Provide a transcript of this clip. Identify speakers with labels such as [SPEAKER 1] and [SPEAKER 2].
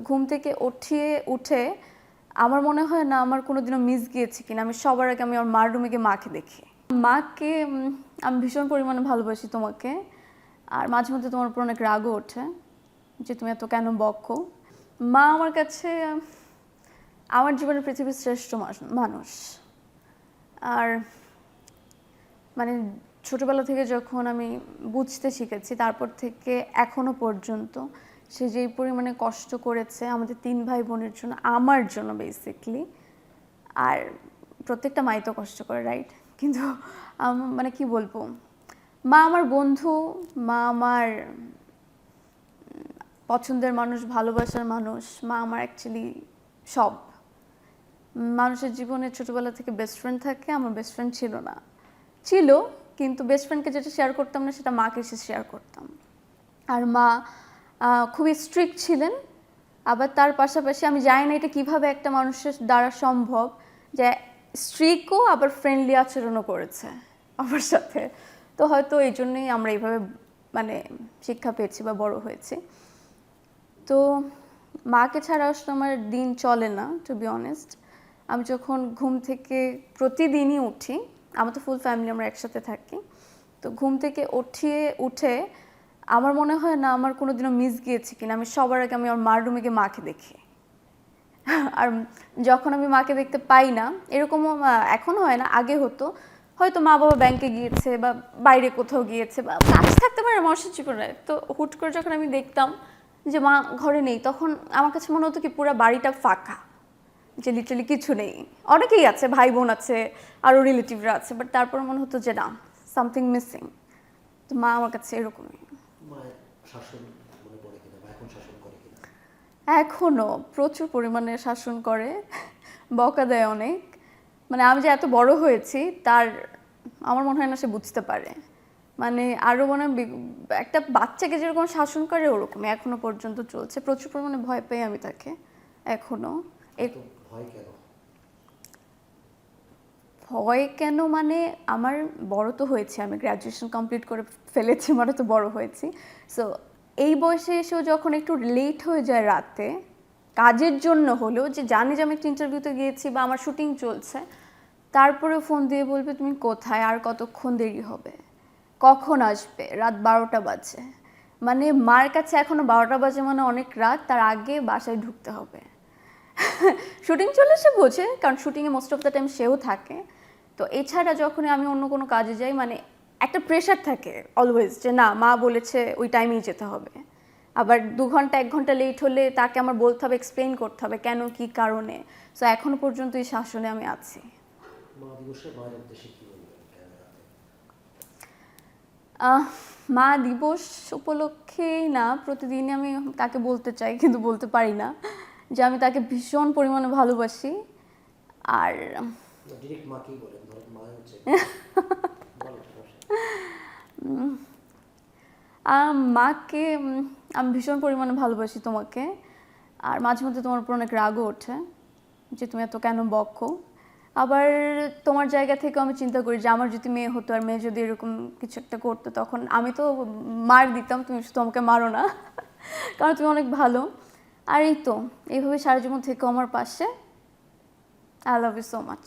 [SPEAKER 1] ঘুম থেকে উঠে আমার মনে হয় না আমার কোনোদিনও মিস গিয়েছে কিনা। আমি সবার আগে আমার মার রুমে গিয়ে মাকে দেখি। মাকে আমি ভীষণ পরিমাণে ভালোবাসি তোমাকে, আর মাঝে মধ্যে তোমার উপর অনেক রাগও ওঠে যে তুমি এত কেন বকো। মা আমার কাছে আমার জীবনের পৃথিবীর শ্রেষ্ঠ মানুষ। আর মানে ছোটবেলা থেকে যখন আমি বুঝতে শিখেছি তারপর থেকে এখনো পর্যন্ত সে যেই পরিমাণে কষ্ট করেছে আমাদের 3 ভাই বোনের জন্য, আমার জন্য বেসিকলি। আর প্রত্যেকটা মাই তো কষ্ট করে, রাইট? কিন্তু মানে কি বলবো, মা আমার বন্ধু, মা আমার পছন্দের মানুষ, ভালোবাসার মানুষ। মা আমার অ্যাকচুয়ালি সব। মানুষের জীবনে ছোটবেলা থেকে বেস্ট ফ্রেন্ড থাকে, আমার বেস্ট ফ্রেন্ড ছিল না, ছিল কিন্তু বেস্ট ফ্রেন্ডকে যেটা শেয়ার করতাম না সেটা মাকে এসে শেয়ার করতাম। আর মা খুবই স্ট্রিক্ট ছিলেন, আবার তার পাশাপাশি আমি জানি না এটা কীভাবে একটা মানুষের দ্বারা সম্ভব যে স্ট্রিক্টও আবার ফ্রেন্ডলি আচরণও করেছে আমার সাথে। তো হয়তো এই জন্যই আমরা এইভাবে মানে শিক্ষা পেয়েছি বা বড় হয়েছি। তো মাকে ছাড়া আসলে আমার দিন চলে না, টু বি অনেস্ট। আমি যখন ঘুম থেকে প্রতিদিনই উঠি, আমার তো ফুল ফ্যামিলি আমরা একসাথে থাকি, তো ঘুম থেকে উঠে আমার মনে হয় না আমার কোনোদিনও মিস গিয়েছে কিনা। আমি সবার আগে আমার মার রুমে গিয়ে মাকে দেখি। আর যখন আমি মাকে দেখতে পাই না, এরকমও এখন হয় না, আগে হতো, হয়তো মা বাবা ব্যাংকে গিয়েছে বা বাইরে কোথাও গিয়েছে বা কাজ থাকতে পারে মানুষের জীবনে, তো হুট করে যখন আমি দেখতাম যে মা ঘরে নেই, তখন আমার কাছে মনে হতো কি পুরো বাড়িটা ফাঁকা, যে লিটারালি কিছু নেই। অনেকেই আছে, ভাই বোন আছে, আরও রিলেটিভরা আছে, বাট তারপর মনে হতো যে না, সামথিং মিসিং। তো মা আমার কাছে এরকমই। এখনো প্রচুর পরিমাণে শাসন করে, বকা দেয় অনেক। মানে আমি যে এত বড় হয়েছি তার আমার মনে হয় না সে বুঝতে পারে। মানে আরও মনে একটা বাচ্চাকে যেরকম শাসন করে ওরকমই এখনো পর্যন্ত চলছে। প্রচুর পরিমাণে ভয় পাই আমি তাকে এখনো। ভয় কেন মানে আমার বড় তো হয়েছে, আমি গ্র্যাজুয়েশন কমপ্লিট করে ফেলেছি, মানে তো বড় হয়েছি। সো এই বয়সে এসেও যখন একটু লেট হয়ে যায় রাতে কাজের জন্য হলেও, যে জানি যে আমি একটা ইন্টারভিউতে গিয়েছি বা আমার শুটিং চলছে, তারপরে ফোন দিয়ে বলবে তুমি কোথায়, আর কতক্ষণ দেরি হবে, কখন আসবে, রাত 12টা বাজে। মানে মার কাছে এখনও 12টা বাজে মানে অনেক রাত, তার আগে বাসায় ঢুকতে হবে। শুটিং চলে সে বোঝে, কারণ শুটিংয়ে মোস্ট অফ দ্য টাইম সেও থাকে। তো এছাড়া যখনই আমি অন্য কোনো কাজে যাই, মানে একটা প্রেশার থাকে অলওয়েজ যে না মা বলেছে ওই টাইমেই যেতে হবে। আবার 2 ঘন্টা 1 ঘন্টা লেট হলে তাকে আমার বলতে হবে, এক্সপ্লেইন করতে হবে কেন কী কারণে। সো এখনও পর্যন্ত এই শাসনে আমি আছি। মা দিবস উপলক্ষেই না, প্রতিদিনই আমি তাকে বলতে চাই কিন্তু বলতে পারি না যে আমি তাকে ভীষণ পরিমাণে ভালোবাসি। আর মাকে আমি ভীষণ পরিমাণে ভালোবাসি তোমাকে, আর মাঝে মধ্যে তোমার উপর অনেক রাগও ওঠে যে তুমি এত কেন বকো। আবার তোমার জায়গা থেকে আমি চিন্তা করি যে আমার যদি মেয়ে হতো আর মেয়ে যদি এরকম কিছু একটা করতো, তখন আমি তো মার দিতাম, তুমি শুধু আমাকে মারো না, কারণ তুমি অনেক ভালো। আর এই তো এইভাবে সারা জীবন থেকো আমার পাশে। I love you so much.